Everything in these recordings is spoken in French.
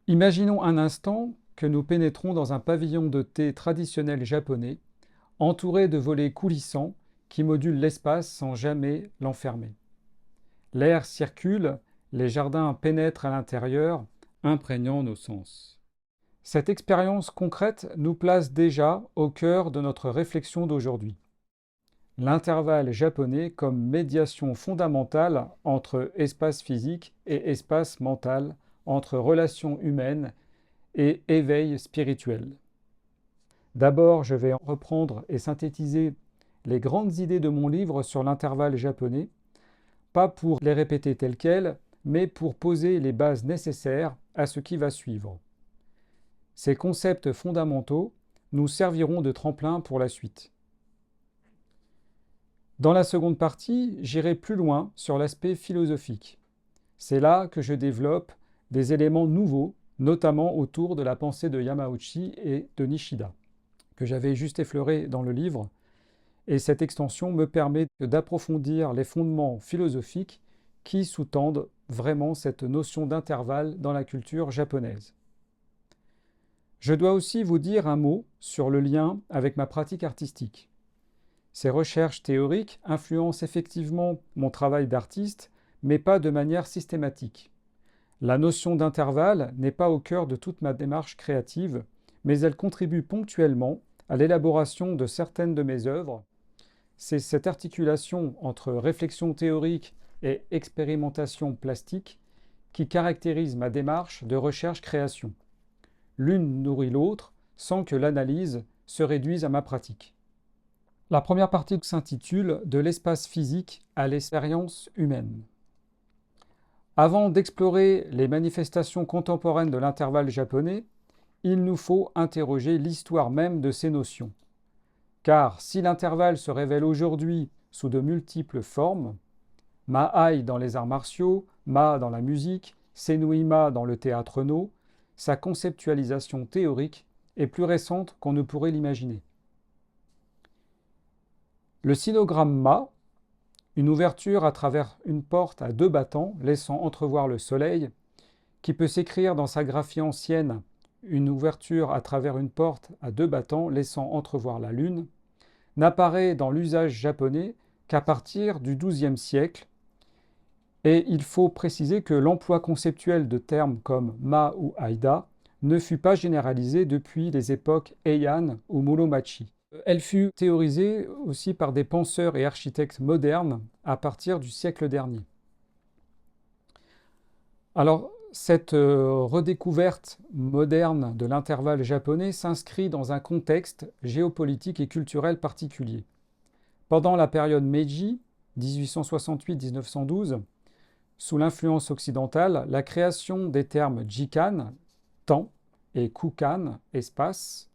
Imaginons un instant que nous pénétrons dans un pavillon de thé traditionnel japonais, entouré de volets coulissants qui modulent l'espace sans jamais l'enfermer. L'air circule, les jardins pénètrent à l'intérieur, imprégnant nos sens. Cette expérience concrète nous place déjà au cœur de notre réflexion d'aujourd'hui. L'intervalle japonais comme médiation fondamentale entre espace physique et espace mental, entre relations humaines et éveil spirituel. D'abord, je vais reprendre et synthétiser les grandes idées de mon livre sur l'intervalle japonais, pas pour les répéter telles quelles, mais pour poser les bases nécessaires à ce qui va suivre. Ces concepts fondamentaux nous serviront de tremplin pour la suite. Dans la seconde partie, j'irai plus loin sur l'aspect philosophique. C'est là que je développe des éléments nouveaux, notamment autour de la pensée de Yamauchi et de Nishida, que j'avais juste effleuré dans le livre, et cette extension me permet d'approfondir les fondements philosophiques qui sous-tendent vraiment cette notion d'intervalle dans la culture japonaise. Je dois aussi vous dire un mot sur le lien avec ma pratique artistique. Ces recherches théoriques influencent effectivement mon travail d'artiste, mais pas de manière systématique. La notion d'intervalle n'est pas au cœur de toute ma démarche créative, mais elle contribue ponctuellement à l'élaboration de certaines de mes œuvres. C'est cette articulation entre réflexion théorique et expérimentation plastique qui caractérise ma démarche de recherche-création. L'une nourrit l'autre sans que l'analyse se réduise à ma pratique. La première partie s'intitule « De l'espace physique à l'expérience humaine ». Avant d'explorer les manifestations contemporaines de l'intervalle japonais, il nous faut interroger l'histoire même de ces notions. Car si l'intervalle se révèle aujourd'hui sous de multiples formes, Maai dans les arts martiaux, Ma dans la musique, Senuima dans le théâtre no, sa conceptualisation théorique est plus récente qu'on ne pourrait l'imaginer. Le sinogramme Ma, une ouverture à travers une porte à deux battants laissant entrevoir le soleil, qui peut s'écrire dans sa graphie ancienne une ouverture à travers une porte à deux battants laissant entrevoir la lune, n'apparaît dans l'usage japonais qu'à partir du XIIe siècle, et il faut préciser que l'emploi conceptuel de termes comme Ma ou Aida ne fut pas généralisé depuis les époques Heian ou Muromachi. Elle fut théorisée aussi par des penseurs et architectes modernes à partir du siècle dernier. Alors, cette redécouverte moderne de l'intervalle japonais s'inscrit dans un contexte géopolitique et culturel particulier. Pendant la période Meiji, 1868-1912, sous l'influence occidentale, la création des termes jikan, temps, et kukan, espace,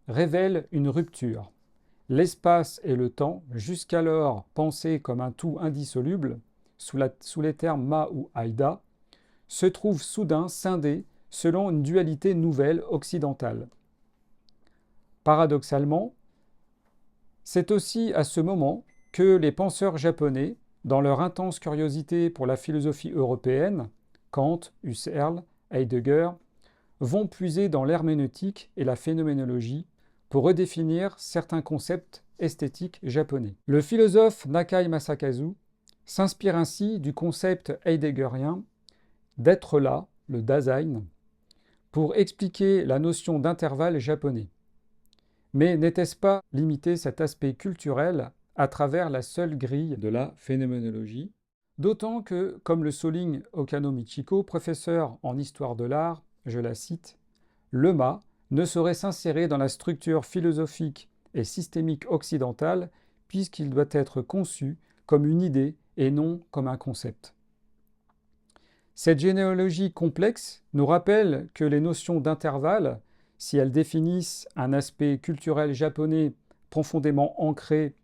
révèle une rupture. L'espace et le temps, jusqu'alors pensés comme un tout indissoluble, sous les termes Ma ou Aida, se trouvent soudain scindés selon une dualité nouvelle occidentale. Paradoxalement, c'est aussi à ce moment que les penseurs japonais, dans leur intense curiosité pour la philosophie européenne, Kant, Husserl, Heidegger, vont puiser dans l'herméneutique et la phénoménologie pour redéfinir certains concepts esthétiques japonais. Le philosophe Nakai Masakazu s'inspire ainsi du concept heideggerien d'être là, le Dasein, pour expliquer la notion d'intervalle japonais. Mais n'était-ce pas limiter cet aspect culturel à travers la seule grille de la phénoménologie? D'autant que, comme le souligne Okano Michiko, professeur en histoire de l'art, je la cite, « Le Ma ne saurait s'insérer dans la structure philosophique et systémique occidentale puisqu'il doit être conçu comme une idée et non comme un concept. » Cette généalogie complexe nous rappelle que les notions d'intervalle, si elles définissent un aspect culturel japonais profondément ancré,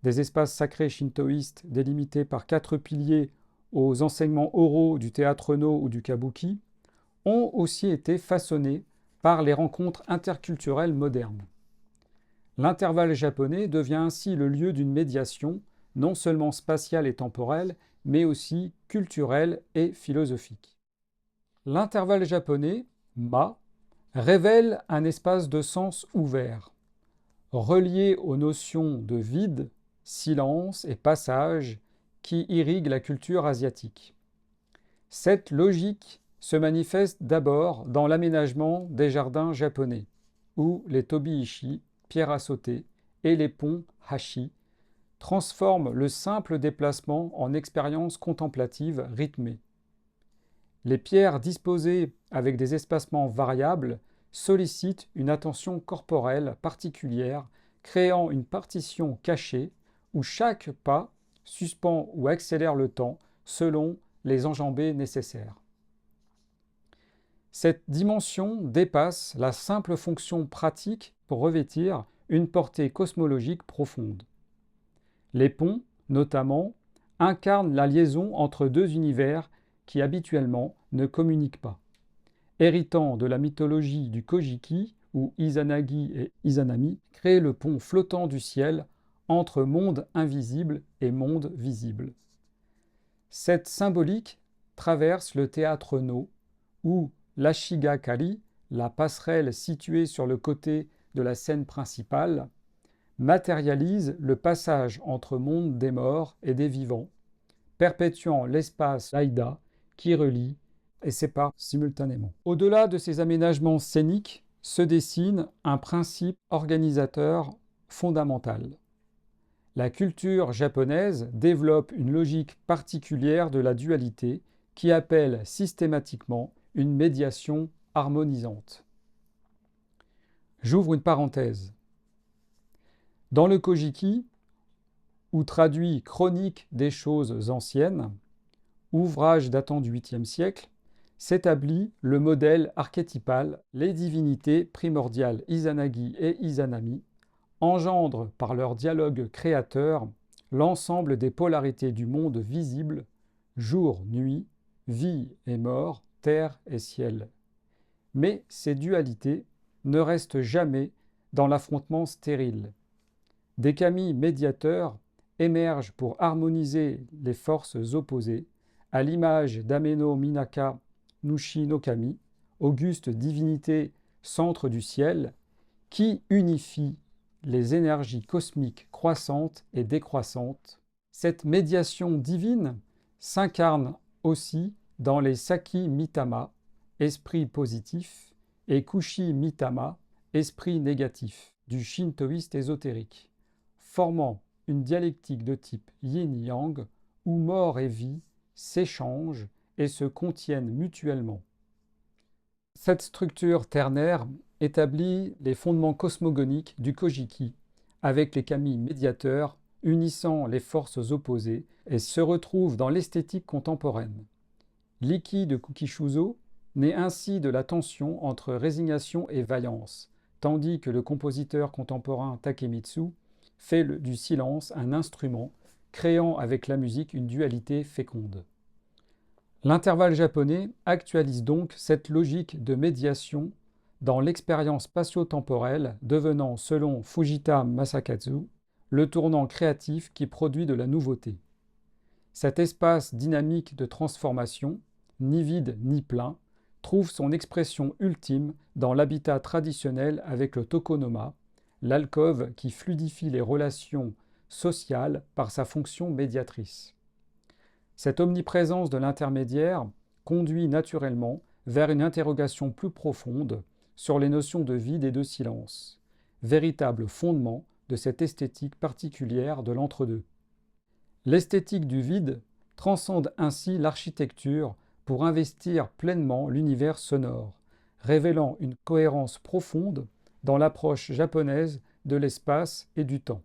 des espaces sacrés shintoïstes délimités par 4 piliers aux enseignements oraux du théâtre no ou du kabuki, ont aussi été façonnés par les rencontres interculturelles modernes. L'intervalle japonais devient ainsi le lieu d'une médiation, non seulement spatiale et temporelle, mais aussi culturelle et philosophique. L'intervalle japonais, ma, révèle un espace de sens ouvert, relié aux notions de vide, silence et passage qui irriguent la culture asiatique. Cette logique se manifeste d'abord dans l'aménagement des jardins japonais, où les tobi-ishi, pierres à sauter, et les ponts hashi transforment le simple déplacement en expérience contemplative rythmée. Les pierres disposées avec des espacements variables sollicitent une attention corporelle particulière, créant une partition cachée où chaque pas suspend ou accélère le temps selon les enjambées nécessaires. Cette dimension dépasse la simple fonction pratique pour revêtir une portée cosmologique profonde. Les ponts, notamment, incarnent la liaison entre deux univers qui habituellement ne communiquent pas. Héritant de la mythologie du Kojiki, où Izanagi et Izanami créent le pont flottant du ciel entre monde invisible et monde visible. Cette symbolique traverse le théâtre No, où l'Ashigakari, la passerelle située sur le côté de la scène principale, matérialise le passage entre monde des morts et des vivants, perpétuant l'espace Laïda qui relie et sépare simultanément. Au-delà de ces aménagements scéniques se dessine un principe organisateur fondamental. La culture japonaise développe une logique particulière de la dualité qui appelle systématiquement une médiation harmonisante. J'ouvre une parenthèse. Dans le Kojiki, ou traduit Chronique des choses anciennes, ouvrage datant du 8e siècle, s'établit le modèle archétypal, les divinités primordiales Izanagi et Izanami engendrent par leur dialogue créateur l'ensemble des polarités du monde visible, jour, nuit, vie et mort, terre et ciel. Mais ces dualités ne restent jamais dans l'affrontement stérile. Des kami médiateurs émergent pour harmoniser les forces opposées, à l'image d'Ameno Minaka Nushi no Kami, auguste divinité centre du ciel, qui unifie les énergies cosmiques croissantes et décroissantes. Cette médiation divine s'incarne aussi dans les Saki Mitama, esprit positif, et Kushi Mitama, esprit négatif, du shintoïste ésotérique, formant une dialectique de type yin-yang où mort et vie s'échangent et se contiennent mutuellement. Cette structure ternaire établit les fondements cosmogoniques du Kojiki, avec les kami médiateurs unissant les forces opposées et se retrouve dans l'esthétique contemporaine. L'Iki de Kukishuzo naît ainsi de la tension entre résignation et vaillance, tandis que le compositeur contemporain Takemitsu fait du silence un instrument, créant avec la musique une dualité féconde. L'intervalle japonais actualise donc cette logique de médiation dans l'expérience spatio-temporelle, devenant, selon Fujita Masakazu, le tournant créatif qui produit de la nouveauté. Cet espace dynamique de transformation, ni vide ni plein, trouve son expression ultime dans l'habitat traditionnel avec le tokonoma, l'alcôve qui fluidifie les relations sociales par sa fonction médiatrice. Cette omniprésence de l'intermédiaire conduit naturellement vers une interrogation plus profonde sur les notions de vide et de silence, véritable fondement de cette esthétique particulière de l'entre-deux. L'esthétique du vide transcende ainsi l'architecture pour investir pleinement l'univers sonore, révélant une cohérence profonde dans l'approche japonaise de l'espace et du temps.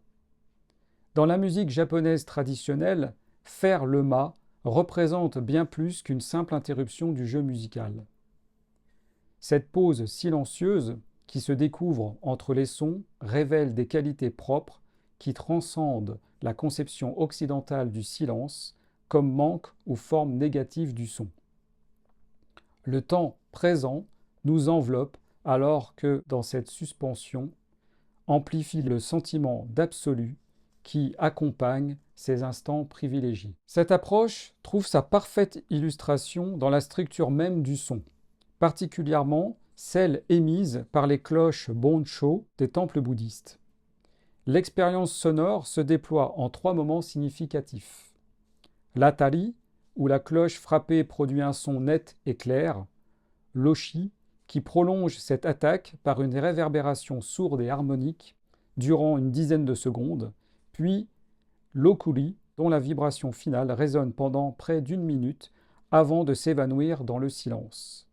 Dans la musique japonaise traditionnelle, faire le ma représente bien plus qu'une simple interruption du jeu musical. Cette pause silencieuse qui se découvre entre les sons révèle des qualités propres qui transcendent la conception occidentale du silence comme manque ou forme négative du son. Le temps présent nous enveloppe alors que, dans cette suspension, amplifie le sentiment d'absolu qui accompagnent ces instants privilégiés. Cette approche trouve sa parfaite illustration dans la structure même du son, particulièrement celle émise par les cloches Boncho des temples bouddhistes. L'expérience sonore se déploie en 3 moments significatifs. L'atari, où la cloche frappée produit un son net et clair. L'oshi, qui prolonge cette attaque par une réverbération sourde et harmonique durant une dizaine de secondes. Puis l'okuri, dont la vibration finale résonne pendant près d'1 minute avant de s'évanouir dans le silence.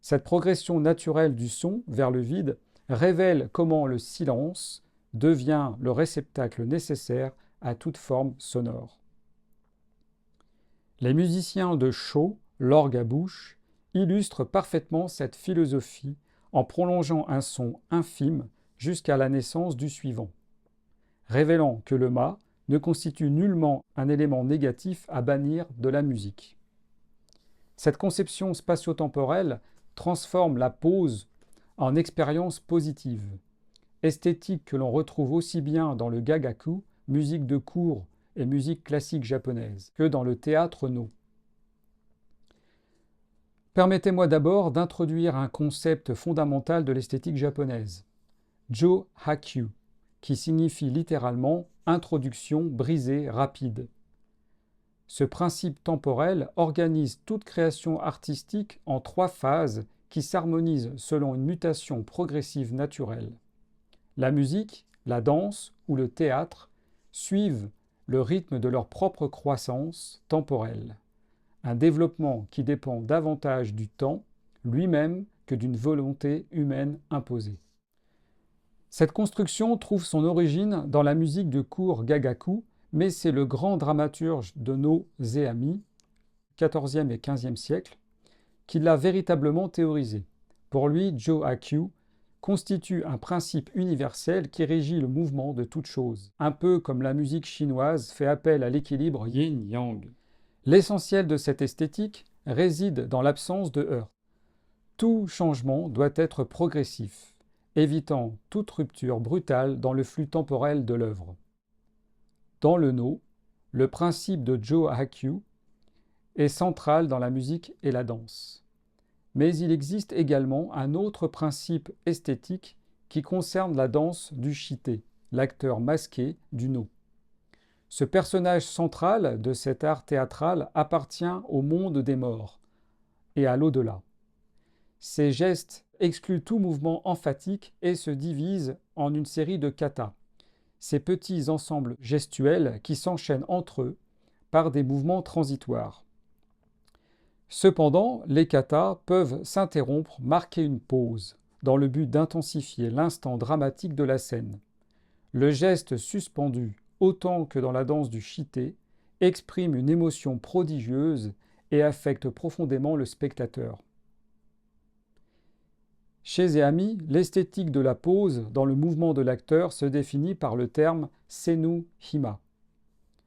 Cette progression naturelle du son vers le vide révèle comment le silence devient le réceptacle nécessaire à toute forme sonore. Les musiciens de Sho, l'orgue à bouche, illustrent parfaitement cette philosophie en prolongeant un son infime jusqu'à la naissance du suivant, révélant que le ma ne constitue nullement un élément négatif à bannir de la musique. Cette conception spatio-temporelle transforme la pause en expérience positive, esthétique que l'on retrouve aussi bien dans le gagaku, musique de cour et musique classique japonaise, que dans le théâtre no. Permettez-moi d'abord d'introduire un concept fondamental de l'esthétique japonaise, Jo-Hakyu, qui signifie littéralement introduction brisée rapide. Ce principe temporel organise toute création artistique en 3 phases qui s'harmonisent selon une mutation progressive naturelle. La musique, la danse ou le théâtre suivent le rythme de leur propre croissance temporelle, un développement qui dépend davantage du temps lui-même que d'une volonté humaine imposée. Cette construction trouve son origine dans la musique de cour gagaku, mais c'est le grand dramaturge de No Zeami, XIVe et XVe siècle, qui l'a véritablement théorisé. Pour lui, Jo-Hakyu constitue un principe universel qui régit le mouvement de toute chose, un peu comme la musique chinoise fait appel à l'équilibre yin-yang. L'essentiel de cette esthétique réside dans l'absence de heurts. Tout changement doit être progressif, évitant toute rupture brutale dans le flux temporel de l'œuvre. Dans le no, le principe de Jo-Hakyu est central dans la musique et la danse. Mais il existe également un autre principe esthétique qui concerne la danse du shite, l'acteur masqué du no. Ce personnage central de cet art théâtral appartient au monde des morts et à l'au-delà. Ces gestes excluent tout mouvement emphatique et se divisent en une série de katas, ces petits ensembles gestuels qui s'enchaînent entre eux par des mouvements transitoires. Cependant, les katas peuvent s'interrompre, marquer une pause, dans le but d'intensifier l'instant dramatique de la scène. Le geste suspendu, autant que dans la danse du shite, exprime une émotion prodigieuse et affecte profondément le spectateur. Chez Zeami, l'esthétique de la pause dans le mouvement de l'acteur se définit par le terme Senu Hima,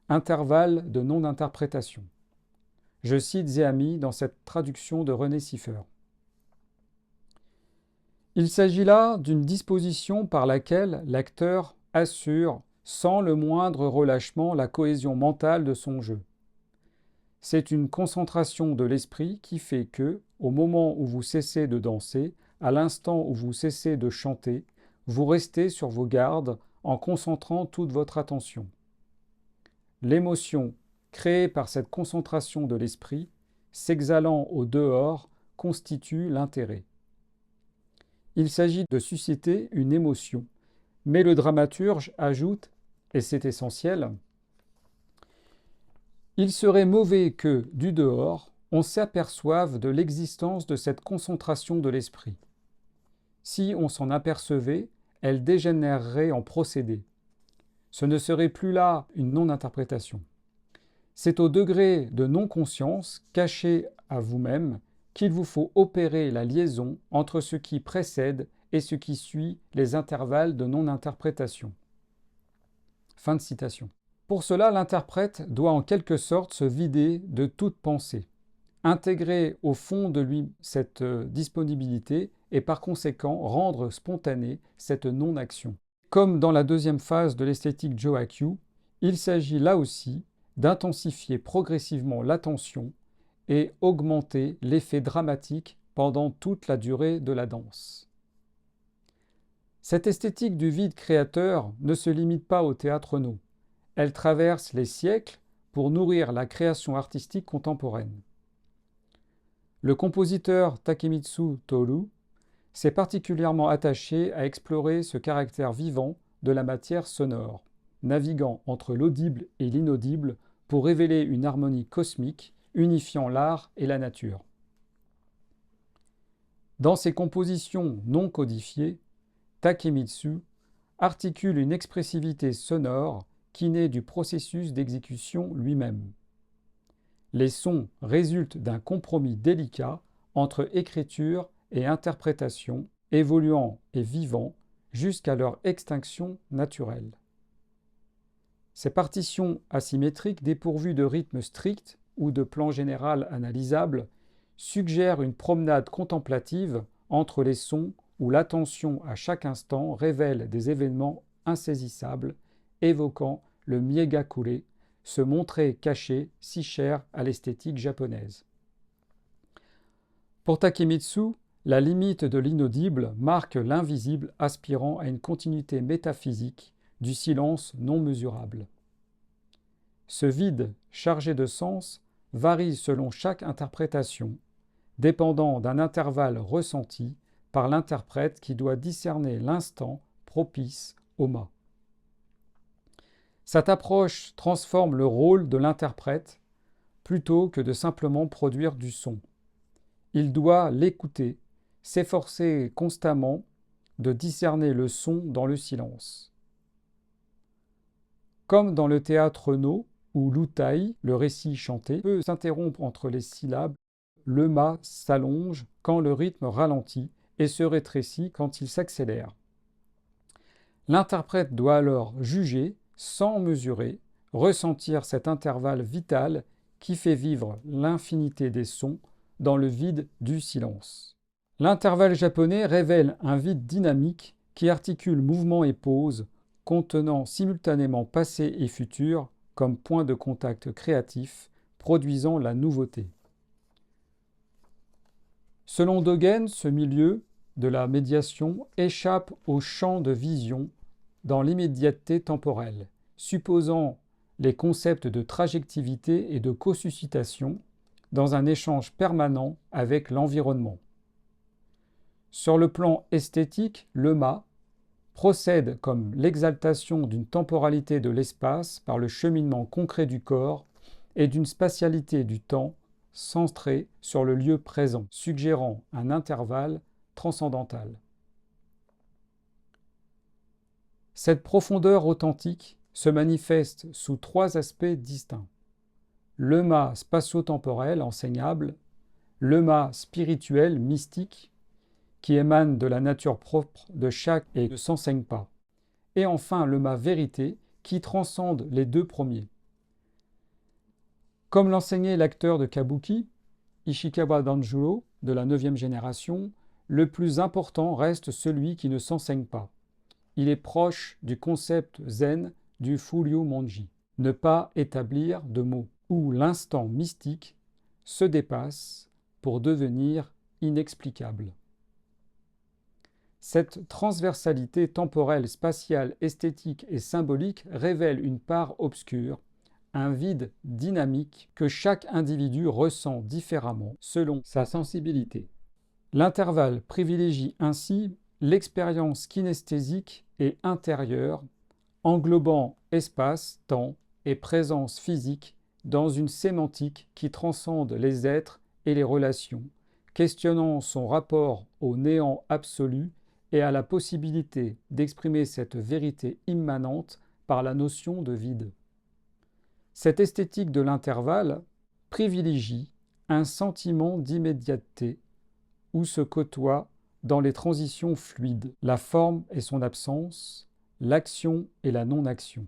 intervalle de non-interprétation. Je cite Zeami dans cette traduction de René Siffer. Il s'agit là d'une disposition par laquelle l'acteur assure sans le moindre relâchement la cohésion mentale de son jeu. C'est une concentration de l'esprit qui fait que, au moment où vous cessez de danser, à l'instant où vous cessez de chanter, vous restez sur vos gardes en concentrant toute votre attention. L'émotion créée par cette concentration de l'esprit, s'exhalant au dehors, constitue l'intérêt. Il s'agit de susciter une émotion, mais le dramaturge ajoute, et c'est essentiel, il serait mauvais que, du dehors, on s'aperçoive de l'existence de cette concentration de l'esprit. Si on s'en apercevait, elle dégénérerait en procédé. Ce ne serait plus là une non-interprétation. C'est au degré de non-conscience, caché à vous-même, qu'il vous faut opérer la liaison entre ce qui précède et ce qui suit les intervalles de non-interprétation. Fin de citation. Pour cela, l'interprète doit en quelque sorte se vider de toute pensée, intégrer au fond de lui cette disponibilité et par conséquent rendre spontanée cette non-action. Comme dans la deuxième phase de l'esthétique Joachyu, il s'agit là aussi d'intensifier progressivement l'attention et augmenter l'effet dramatique pendant toute la durée de la danse. Cette esthétique du vide créateur ne se limite pas au théâtre no. Elle traverse les siècles pour nourrir la création artistique contemporaine. Le compositeur Takemitsu Toru s'est particulièrement attaché à explorer ce caractère vivant de la matière sonore, naviguant entre l'audible et l'inaudible pour révéler une harmonie cosmique unifiant l'art et la nature. Dans ses compositions non codifiées, Takemitsu articule une expressivité sonore qui naît du processus d'exécution lui-même. Les sons résultent d'un compromis délicat entre écriture et interprétation, évoluant et vivant jusqu'à leur extinction naturelle. Ces partitions asymétriques dépourvues de rythme strict ou de plan général analysable suggèrent une promenade contemplative entre les sons où l'attention à chaque instant révèle des événements insaisissables, évoquant le miegakure, ce montrer caché si cher à l'esthétique japonaise. Pour Takemitsu, la limite de l'inaudible marque l'invisible aspirant à une continuité métaphysique du silence non mesurable. Ce vide chargé de sens varie selon chaque interprétation, dépendant d'un intervalle ressenti par l'interprète qui doit discerner l'instant propice au ma. Cette approche transforme le rôle de l'interprète plutôt que de simplement produire du son. Il doit l'écouter, s'efforcer constamment de discerner le son dans le silence. Comme dans le théâtre no, où l'utai, le récit chanté, peut s'interrompre entre les syllabes, le ma s'allonge quand le rythme ralentit et se rétrécit quand il s'accélère. L'interprète doit alors juger, sans mesurer, ressentir cet intervalle vital qui fait vivre l'infinité des sons dans le vide du silence. L'intervalle japonais révèle un vide dynamique qui articule mouvement et pause, contenant simultanément passé et futur comme point de contact créatif, produisant la nouveauté. Selon Dogen, ce milieu de la médiation échappe au champ de vision dans l'immédiateté temporelle, supposant les concepts de trajectivité et de co-suscitation dans un échange permanent avec l'environnement. Sur le plan esthétique, le ma procède comme l'exaltation d'une temporalité de l'espace par le cheminement concret du corps et d'une spatialité du temps centrée sur le lieu présent, suggérant un intervalle transcendantal. Cette profondeur authentique se manifeste sous trois aspects distincts. Le ma spatio-temporel enseignable, le ma spirituel mystique, qui émane de la nature propre de chaque et ne s'enseigne pas, et enfin le ma vérité, qui transcende les deux premiers. Comme l'enseignait l'acteur de kabuki, Ishikawa Danjuro, de la 9e génération, le plus important reste celui qui ne s'enseigne pas. Il est proche du concept zen du Furyu Monji, ne pas établir de mots, où l'instant mystique se dépasse pour devenir inexplicable. Cette transversalité temporelle, spatiale, esthétique et symbolique révèle une part obscure, un vide dynamique que chaque individu ressent différemment selon sa sensibilité. L'intervalle privilégie ainsi l'expérience kinesthésique et intérieure, englobant espace, temps et présence physique dans une sémantique qui transcende les êtres et les relations, questionnant son rapport au néant absolu et à la possibilité d'exprimer cette vérité immanente par la notion de vide. Cette esthétique de l'intervalle privilégie un sentiment d'immédiateté où se côtoient dans les transitions fluides la forme et son absence, l'action et la non-action.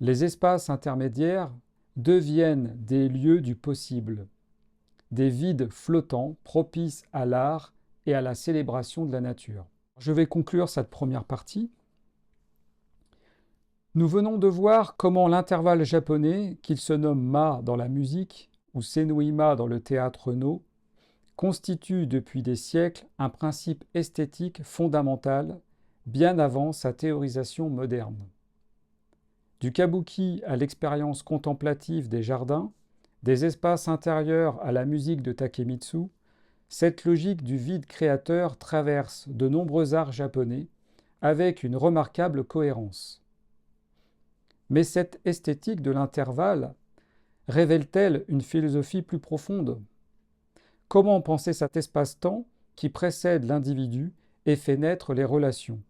Les espaces intermédiaires deviennent des lieux du possible, des vides flottants propices à l'art et à la célébration de la nature. Je vais conclure cette première partie. Nous venons de voir comment l'intervalle japonais, qu'il se nomme Ma dans la musique ou Senoima dans le théâtre no, constitue depuis des siècles un principe esthétique fondamental, bien avant sa théorisation moderne. Du kabuki à l'expérience contemplative des jardins, des espaces intérieurs à la musique de Takemitsu, cette logique du vide créateur traverse de nombreux arts japonais avec une remarquable cohérence. Mais cette esthétique de l'intervalle révèle-t-elle une philosophie plus profonde? Comment penser cet espace-temps qui précède l'individu et fait naître les relations?